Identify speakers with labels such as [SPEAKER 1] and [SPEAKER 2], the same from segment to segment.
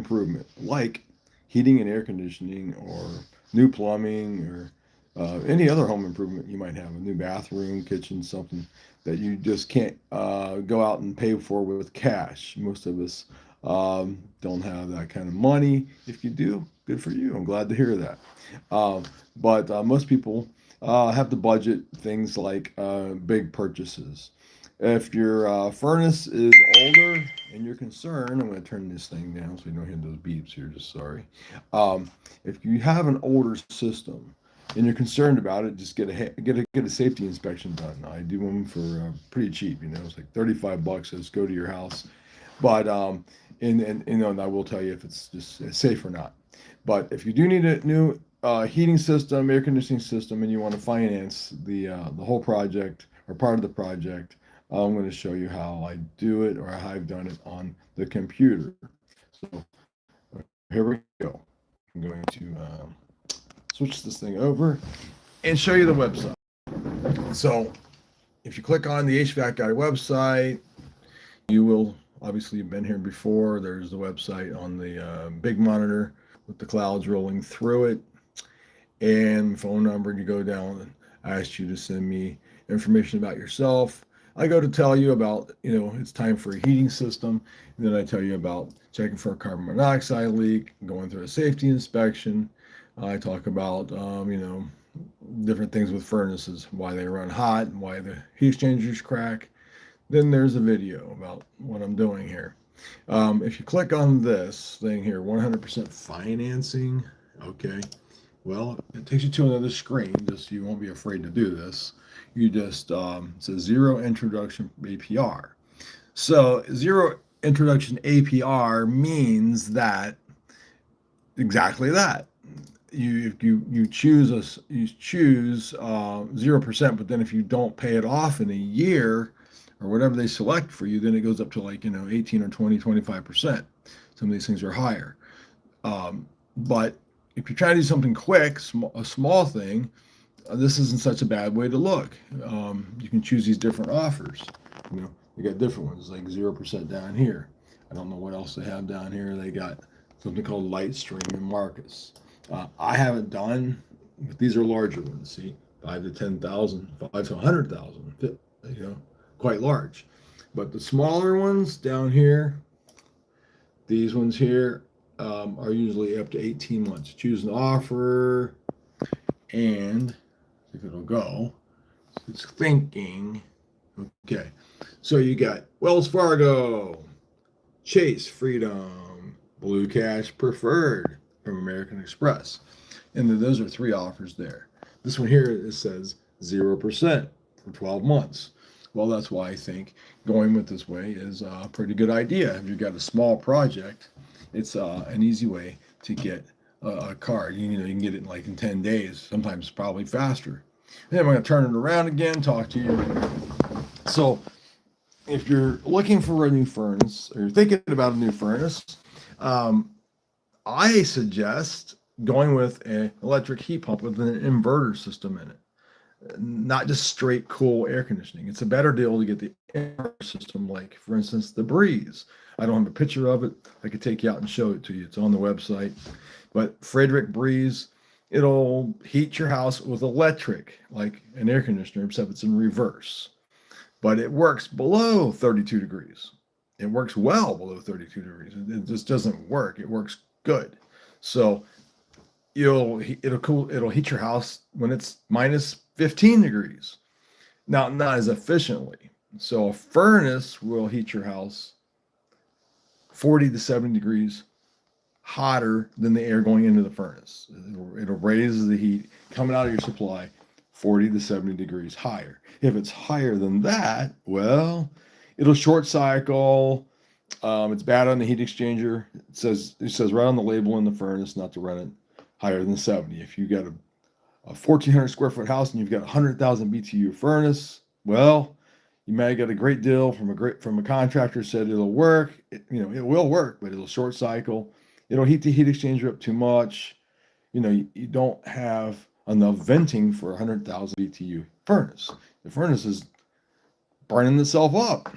[SPEAKER 1] improvement, like heating and air conditioning, or new plumbing, or any other home improvement you might have, a new bathroom, kitchen, something that you just can't go out and pay for with cash. Most of us don't have that kind of money. If you do, good for you. I'm glad to hear that. Um, but most people have to budget things like big purchases. If your furnace is older and you're concerned, I'm going to turn this thing down so you don't hear those beeps here. Just sorry. If you have an older system and you're concerned about it, just get a safety inspection done. I do them for pretty cheap. It's like $35. Just go to your house, but and I will tell you if it's just safe or not. But if you do need a new heating system, air conditioning system, and you want to finance the whole project or part of the project, I'm going to show you how I do it or how I've done it on the computer. So here we go. I'm going to switch this thing over and show you the website. So if you click on the HVAC Guy website, you will obviously have been here before. There's the website on the big monitor with the clouds rolling through it, and phone number. You go down and I ask you to send me information about yourself. I go to tell you about, it's time for a heating system. And then I tell you about checking for a carbon monoxide leak, going through a safety inspection. I talk about, different things with furnaces, why they run hot, and why the heat exchangers crack. Then there's a video about what I'm doing here. If you click on this thing here, 100% financing, okay, well, it takes you to another screen, just so you won't be afraid to do this. You just, it says zero introduction APR. So zero introduction APR means that exactly that. You choose 0%, but then if you don't pay it off in a year or whatever they select for you, then it goes up to 18 or 20, 25%. Some of these things are higher. But if you're trying to do something quick, a small thing, this isn't such a bad way to look. You can choose these different offers. You got different ones like 0% down here. I don't know what else they have down here. They got something called Lightstream and Marcus. I haven't done, but these are larger ones. See, 5 to 10,000, 5 to 100,000. Quite large. But the smaller ones down here, these ones here, are usually up to 18 months. Choose an offer, and if it'll go, it's thinking. Okay, so you got Wells Fargo, Chase Freedom, Blue Cash Preferred from American Express. And then those are 3 offers there. This one here, it says 0% for 12 months. Well, that's why I think going with this way is a pretty good idea. If you've got a small project, it's an easy way to get a card. You can get it in 10 days, sometimes probably faster. And then I'm going to turn it around again, talk to you. So if you're looking for a new furnace or you're thinking about a new furnace, I suggest going with an electric heat pump with an inverter system in it, not just straight cool air conditioning. It's a better deal to get the air system, like, for instance, the Breeze. I don't have a picture of it. I could take you out and show it to you. It's on the website. But Frederick Breeze, it'll heat your house with electric, like an air conditioner, except it's in reverse. But it works below 32 degrees. It works well below 32 degrees. It just doesn't work. It works good. So it'll heat your house when it's minus 15 degrees. Now, not as efficiently. So a furnace will heat your house 40 to 70 degrees hotter than the air going into the furnace. It'll raise the heat coming out of your supply 40 to 70 degrees higher. If it's higher than that, well, it'll short cycle. It's bad on the heat exchanger. It says right on the label in the furnace not to run it higher than 70. If you got a 1,400 square foot house and you've got a 100,000 BTU furnace, well, you may have got a great deal from a contractor said it'll work. It will work, but it'll short cycle. It'll heat the heat exchanger up too much. You don't have enough venting for a 100,000 BTU furnace. The furnace is burning itself up.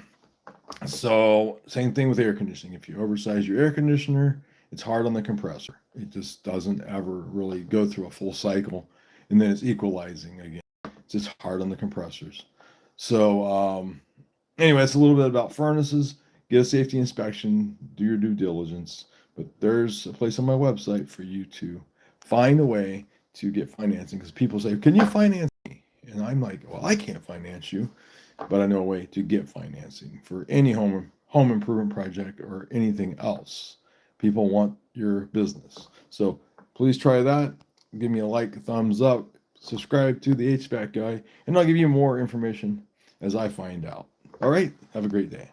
[SPEAKER 1] So same thing with air conditioning. If you oversize your air conditioner it's hard on the compressor. It just doesn't ever really go through a full cycle, and then it's equalizing again. It's just hard on the compressors. So anyway, it's a little bit about furnaces. Get a safety inspection, do your due diligence. But there's a place on my website for you to find a way to get financing, because people say, "Can you finance me?" And I'm like, "Well, I can't finance you, but I know a way to get financing for any home improvement project or anything else." People want your business. So please try that. Give me a like, a thumbs up, subscribe to the HVAC guy, and I'll give you more information as I find out. All right, have a great day.